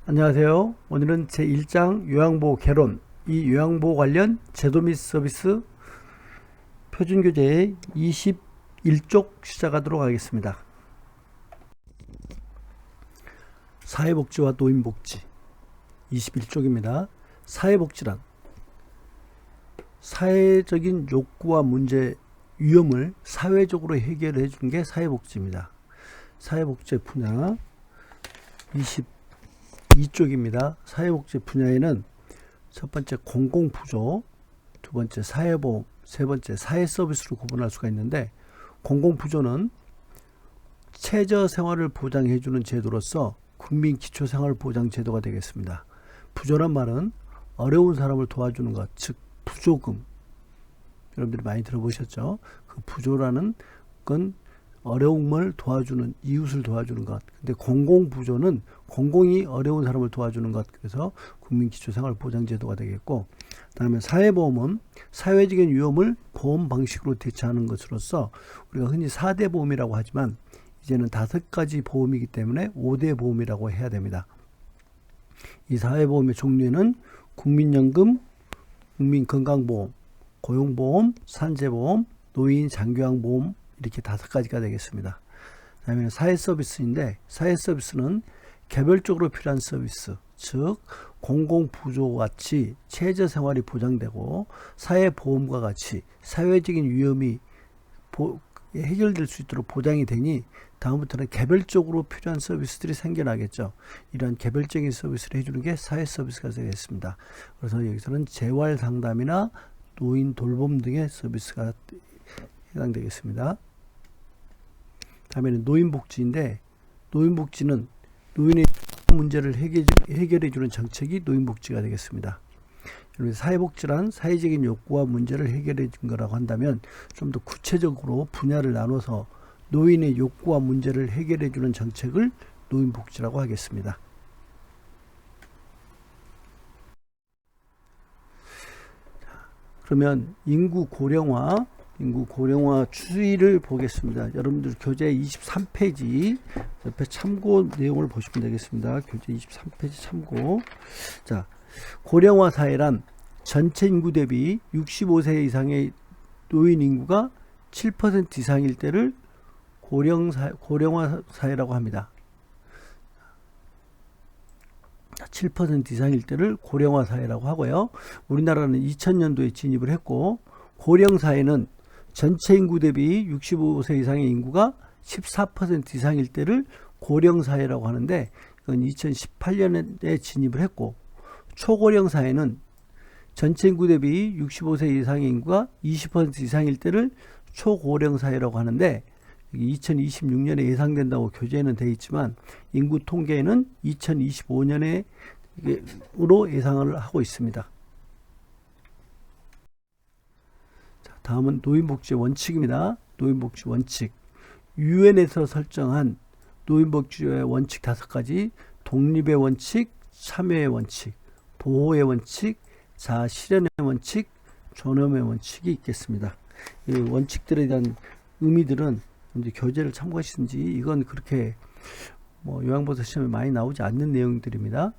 안녕하세요. 오늘은 제1장 요양보호 개론, 이 요양보호 관련 제도 및 서비스 표준교재의 21쪽 시작하도록 하겠습니다. 사회복지와 노인복지 21쪽입니다. 사회복지란 사회적인 욕구와 문제, 위험을 사회적으로 해결해 주는 게 사회복지입니다. 사회복지 분야 22쪽입니다. 사회복지 분야에는 첫 번째 공공부조, 두 번째 사회보험, 세 번째 사회서비스로 구분할 수가 있는데, 공공부조는 최저생활을 보장해주는 제도로서 국민기초생활보장제도가 되겠습니다. 부조란 말은 어려운 사람을 도와주는 것, 즉 부조금. 여러분들이 많이 들어보셨죠? 그 부조라는 건 어려움을 도와주는, 이웃을 도와주는 것. 근데 공공부조는 공공이 어려운 사람을 도와주는 것. 그래서 국민기초생활보장제도가 되겠고, 그 다음에 사회보험은 사회적인 위험을 보험 방식으로 대처하는 것으로서 우리가 흔히 4대 보험이라고 하지만 이제는 5가지 보험이기 때문에 5대 보험이라고 해야 됩니다. 이 사회보험의 종류에는 국민연금, 국민건강보험, 고용보험, 산재보험, 노인 장기요양보험, 이렇게 5가지가 되겠습니다. 그 다음에 사회서비스인데, 사회서비스는 개별적으로 필요한 서비스, 즉 공공부조와 같이 최저생활이 보장되고 사회보험과 같이 사회적인 위험이 해결될 수 있도록 보장이 되니 다음부터는 개별적으로 필요한 서비스들이 생겨나겠죠. 이러한 개별적인 서비스를 해주는 게 사회서비스가 되겠습니다. 그래서 여기서는 재활상담이나 노인 돌봄 등의 서비스가 해당되겠습니다. 다음에는 노인복지인데, 노인복지는 노인의 문제를 해결해주는 정책이 노인복지가 되겠습니다. 사회복지란 사회적인 욕구와 문제를 해결해 준 거라고 한다면 좀 더 구체적으로 분야를 나눠서 노인의 욕구와 문제를 해결해 주는 정책을 노인복지라고 하겠습니다. 그러면 인구 고령화 추이를 보겠습니다. 여러분들 교재 23페이지 옆에 참고 내용을 보시면 되겠습니다. 교재 23페이지 참고. 자, 고령화 사회란 전체 인구 대비 65세 이상의 노인 인구가 7% 이상일 때를 고령화 사회라고 합니다. 7% 이상일 때를 고령화 사회라고 하고요. 우리나라는 2000년도에 진입을 했고, 고령 사회는 전체 인구 대비 65세 이상의 인구가 14% 이상일 때를 고령 사회라고 하는데, 이건 2018년에 진입을 했고, 초고령 사회는 전체 인구 대비 65세 이상의 인구가 20% 이상일 때를 초고령 사회라고 하는데, 2026년에 예상된다고 교재에는 되어 있지만 인구 통계에는 2025년으로 예상을 하고 있습니다. 자, 다음은 노인복지 원칙입니다. 노인복지 원칙. 유엔에서 설정한 노인복지의 원칙 5가지, 독립의 원칙, 참여의 원칙, 보호의 원칙, 자아실현의 원칙, 존엄의 원칙이 있겠습니다. 이 원칙들에 대한 의미들은 이제 교재를 참고하시든지, 이건 그렇게 요양보호 시험에 많이 나오지 않는 내용들입니다.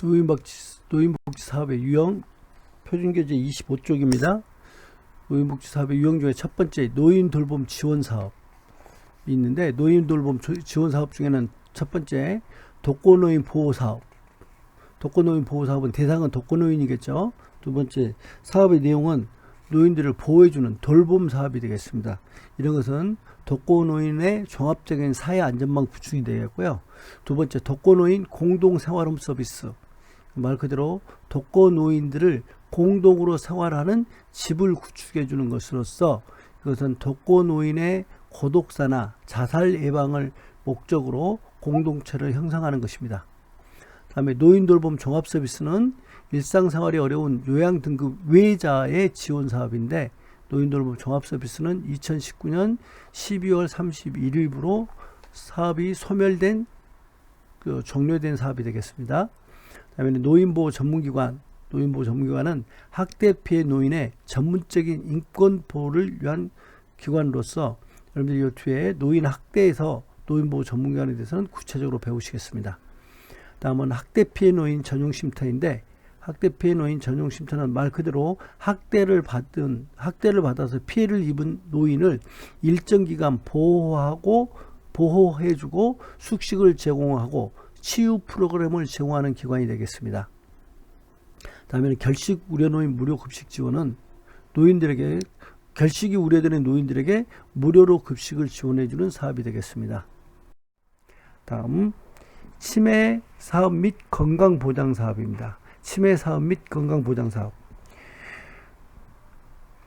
노인복지 사업의 유형 표준교재 25쪽입니다. 노인복지 사업의 유형 중에 첫 번째 노인 돌봄 지원 사업이 있는데, 노인 돌봄 지원 사업 중에는 첫 번째 독거노인 보호 사업. 독거노인 보호 사업은 대상은 독거노인이겠죠. 두 번째 사업의 내용은 노인들을 보호해주는 돌봄 사업이 되겠습니다. 이런 것은 독거노인의 종합적인 사회 안전망 구축이 되겠고요. 두 번째 독거노인 공동생활홈 서비스. 말 그대로 독거노인들을 공동으로 생활하는 집을 구축해 주는 것으로서 이것은 독거노인의 고독사나 자살 예방을 목적으로 공동체를 형성하는 것입니다. 다음에 노인 돌봄 종합 서비스는 일상생활이 어려운 요양 등급 외자의 지원 사업인데, 노인 돌봄 종합 서비스는 2019년 12월 31일부로 사업이 종료된 사업이 되겠습니다. 다음에 노인보호 전문기관. 노인보호 전문기관은 학대 피해 노인의 전문적인 인권 보호를 위한 기관으로서, 여러분들 이 뒤에 노인 학대에서 노인보호 전문기관에 대해서는 구체적으로 배우시겠습니다. 다음은 학대 피해 노인 전용 쉼터인데, 학대 피해 노인 전용 쉼터는 말 그대로 학대를 받아서 피해를 입은 노인을 일정 기간 보호해주고 숙식을 제공하고 치유 프로그램을 제공하는 기관이 되겠습니다. 다음에는 결식 우려 노인 무료 급식 지원은 노인들에게, 결식이 우려되는 노인들에게 무료로 급식을 지원해주는 사업이 되겠습니다. 다음 치매 사업 및 건강보장 사업입니다. 치매 사업 및 건강보장 사업.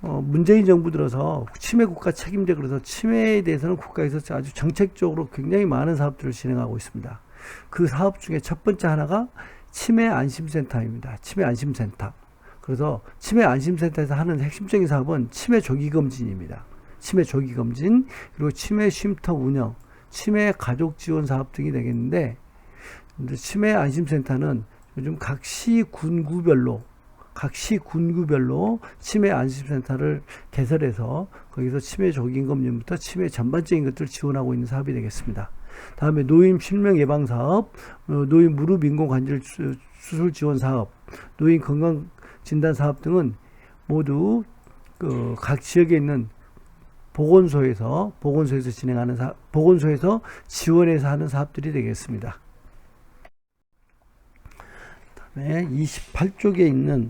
문재인 정부 들어서 치매 국가 책임제, 그래서 치매에 대해서는 국가에서 아주 정책적으로 굉장히 많은 사업들을 진행하고 있습니다. 그 사업 중에 첫 번째 하나가 치매 안심센터입니다. 치매 안심센터. 그래서 치매 안심센터에서 하는 핵심적인 사업은 치매 조기 검진입니다. 치매 조기 검진, 그리고 치매 쉼터 운영, 치매 가족 지원 사업 등이 되겠는데, 치매 안심센터는 요즘 각 시 군구별로 치매 안심센터를 개설해서 거기서 치매 조기 검진부터 치매 전반적인 것들을 지원하고 있는 사업이 되겠습니다. 다음에 노인 실명 예방 사업, 노인 무릎 인공 관절 수술 지원 사업, 노인 건강 진단 사업 등은 모두 각 지역에 있는 보건소에서 진행하는 보건소에서 지원해서 하는 사업들이 되겠습니다. 다음에 28쪽에 있는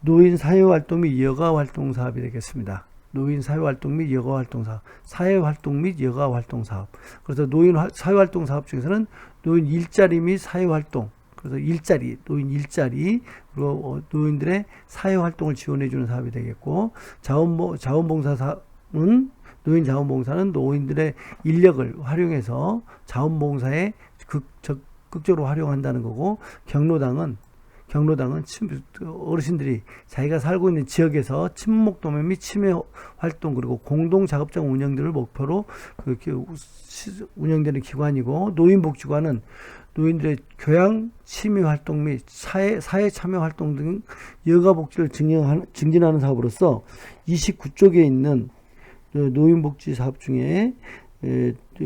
노인 사회활동 및 여가활동 사업이 되겠습니다. 노인 사회활동 및 여가활동 사업, 사회활동 및 여가활동 사업. 그래서 노인 사회활동 사업 중에서는 노인 일자리 및 사회활동, 그래서 노인 일자리, 그리고 노인들의 사회활동을 지원해주는 사업이 되겠고, 노인 자원봉사는 노인들의 인력을 활용해서 자원봉사에 적극적으로 활용한다는 거고, 경로당은 어르신들이 자기가 살고 있는 지역에서 친목 도면 및 치매 활동, 그리고 공동 작업장 운영 등을 목표로 운영되는 기관이고, 노인복지관은 노인들의 교양, 취미 활동 및 사회 참여 활동 등 여가 복지를 증진하는 사업으로서 29쪽에 있는 노인복지 사업 중에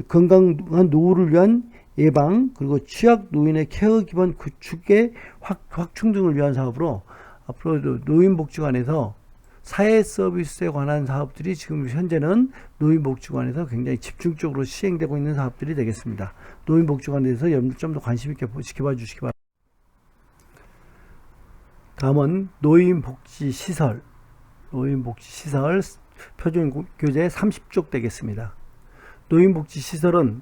건강한 노후를 위한 예방, 그리고 취약 노인의 케어 기반 구축의 확충 등을 위한 사업으로 앞으로도 노인복지관에서 사회 서비스에 관한 사업들이 지금 현재는 노인복지관에서 굉장히 집중적으로 시행되고 있는 사업들이 되겠습니다. 노인복지관에 대해서 여러분들 좀 더 관심 있게 지켜봐 주시기 바랍니다. 다음은 노인복지시설 표준교재 30쪽 되겠습니다. 노인복지시설은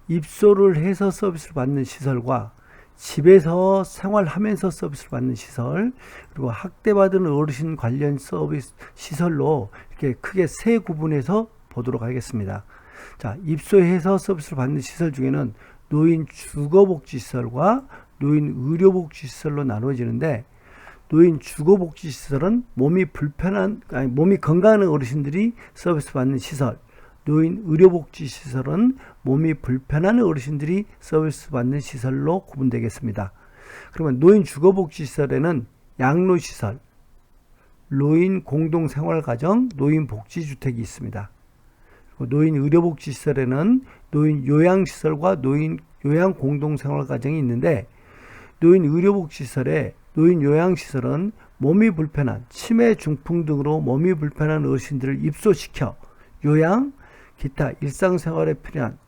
입소를 해서 서비스를 받는 시설과 집에서 생활하면서 서비스를 받는 시설, 그리고 학대받은 어르신 관련 서비스 시설로 이렇게 크게 세 구분해서 보도록 하겠습니다. 자, 입소해서 서비스를 받는 시설 중에는 노인 주거복지시설과 노인 의료복지시설로 나눠지는데, 노인 주거복지시설은 몸이 건강한 어르신들이 서비스 받는 시설, 노인 의료복지시설은 몸이 불편한 어르신들이 서비스 받는 시설로 구분되겠습니다. 그러면 노인 주거복지시설에는 양로시설, 노인 공동생활가정, 노인 복지주택이 있습니다. 그리고 노인 의료복지시설에는 노인 요양시설과 노인 요양 공동생활가정이 있는데, 노인 의료복지시설에 노인 요양시설은 몸이 불편한 치매 중풍 등으로 몸이 불편한 어르신들을 입소시켜 요양, 기타 일상생활에 필요한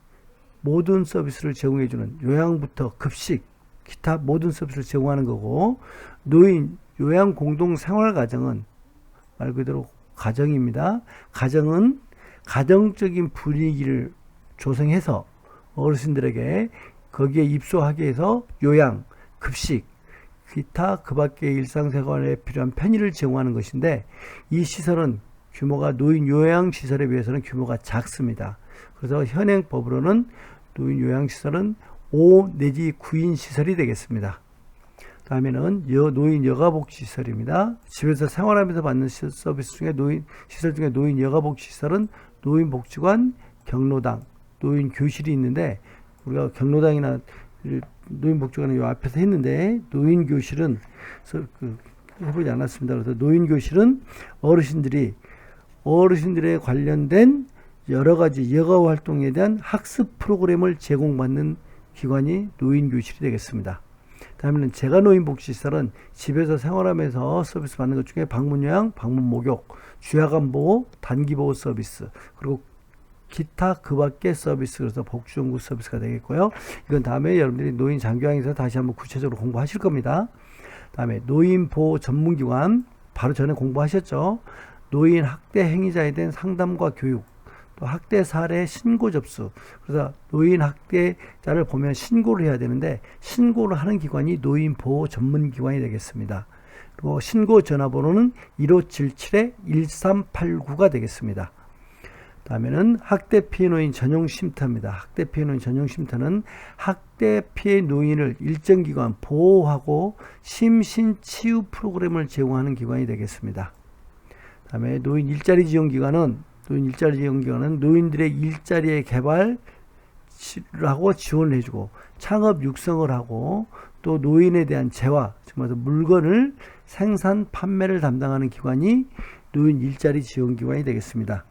모든 서비스를 제공해주는 요양부터 급식, 기타 모든 서비스를 제공하는 거고, 노인 요양 공동생활가정은 말 그대로 가정입니다. 가정은 가정적인 분위기를 조성해서 어르신들에게 거기에 입소하게 해서 요양, 급식, 기타 그 밖의 일상생활에 필요한 편의를 제공하는 것인데, 이 시설은 규모가 노인 요양시설에 비해서는 규모가 작습니다. 그래서 현행 법으로는 노인 요양시설은 5 내지 9인 시설이 되겠습니다. 다음에는 노인 여가복지시설입니다. 집에서 생활하면서 받는 서비스 중에 시설 중에 노인 여가복지시설은 노인복지관, 경로당, 노인교실이 있는데, 우리가 경로당이나 노인복지관은 요 앞에서 했는데, 노인교실은 해보지 않았습니다. 그래서 노인교실은 어르신들에 관련된 여러 가지 여가 활동에 대한 학습 프로그램을 제공받는 기관이 노인교실이 되겠습니다. 다음에는 재가노인복지시설은 집에서 생활하면서 서비스 받는 것 중에 방문요양, 방문 목욕, 주야간보호, 단기보호 서비스, 그리고 기타 그 밖의 서비스, 그래서 복지연구 서비스가 되겠고요. 이건 다음에 여러분들이 노인 장기요양에서 다시 한번 구체적으로 공부하실 겁니다. 다음에 노인보호 전문기관, 바로 전에 공부하셨죠. 노인 학대 행위자에 대한 상담과 교육, 또 학대 사례 신고 접수. 그래서 노인 학대자를 보면 신고를 해야 되는데 신고를 하는 기관이 노인보호 전문기관이 되겠습니다. 그리고 신고 전화번호는 1577-1389가 되겠습니다. 다음에는 학대 피해 노인 전용 쉼터입니다. 학대 피해 노인 전용 쉼터는 학대 피해 노인을 일정 기간 보호하고 심신 치유 프로그램을 제공하는 기관이 되겠습니다. 다음에 노인 일자리 지원 기관은 노인들의 일자리의 개발을 하고 지원을 해주고 창업 육성을 하고 또 노인에 대한 재화, 즉 물건을 생산 판매를 담당하는 기관이 노인 일자리 지원 기관이 되겠습니다.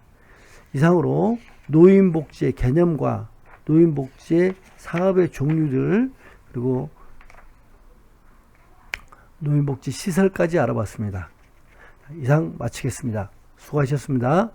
이상으로 노인복지의 개념과 노인복지의 사업의 종류들, 그리고 노인복지 시설까지 알아봤습니다. 이상 마치겠습니다. 수고하셨습니다.